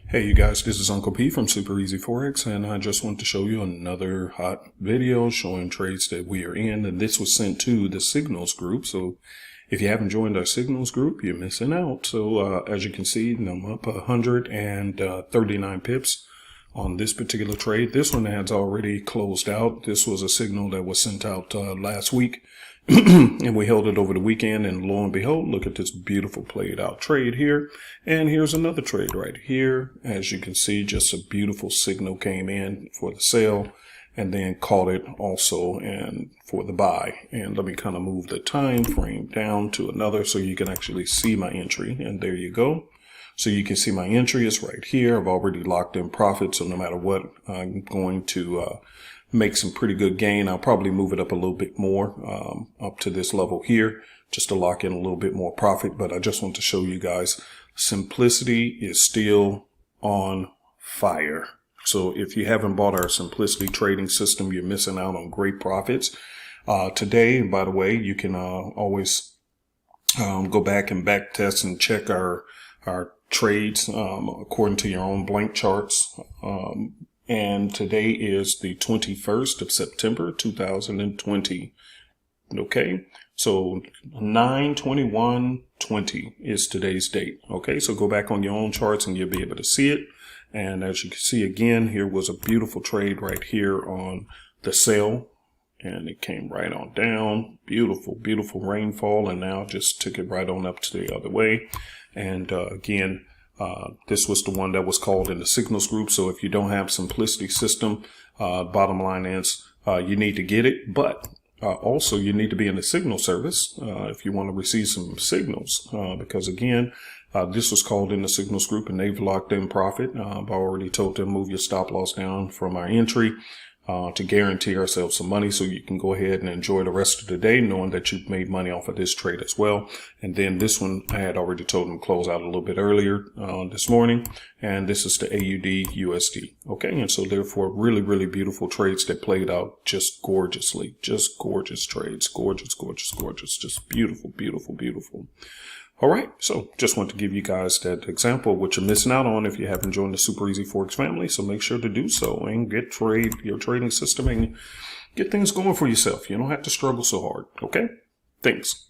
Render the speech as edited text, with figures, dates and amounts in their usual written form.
Hey you guys, this is Uncle P from Super Easy Forex, and I just want to show you another hot video showing trades that we are in, and this was sent to the Signals group. So if you haven't joined our Signals group, you're missing out. So as you can see, I'm up 139 pips on this particular trade. This one has already closed out. This was a signal that was sent out last week. And we held it over the weekend, and lo and behold, look at this beautiful played out trade here. And here's another trade right here. As you can see, just a beautiful signal came in for the sell and then caught it also and for the buy. And let me kind of move the time frame down to another so you can actually see my entry. And there you go. So you can see my entry is right here. I've already locked in profit, so no matter what, I'm going to make some pretty good gain. I'll probably move it up a little bit more up to this level here just to lock in a little bit more profit. But I just want to show you guys simplicity is still on fire. So if you haven't bought our Simplicity trading system, you're missing out on great profits. Today, by the way, you can always go back and back test and check our trades according to your own blank charts. And today is the 21st of September, 2020. Okay, so 9/21/20 is today's date. Okay, so go back on your own charts and you'll be able to see it. And as you can see again, here was a beautiful trade right here on the sell. And it came right on down. Beautiful, beautiful rainfall. And now just took it right on up to the other way. And again, this was the one that was called in the Signals group. So if you don't have Simplicity system, bottom line is you need to get it. But also you need to be in the signal service if you want to receive some signals. Because again, this was called in the Signals group and they've locked in profit. I've already told them move your stop loss down from our entry to guarantee ourselves some money so you can go ahead and enjoy the rest of the day knowing that you've made money off of this trade as well. And then this one I had already told them close out a little bit earlier this morning, and this is the AUD USD. Okay, and so therefore really, really beautiful trades that played out just gorgeously. Just gorgeous trades. Gorgeous, gorgeous, gorgeous. Just beautiful, beautiful, beautiful. All right, so just want to give you guys that example of what you're missing out on if you haven't joined the Super Easy Forex family. So make sure to do so and get your trading system and get things going for yourself. You don't have to struggle so hard. Okay, thanks.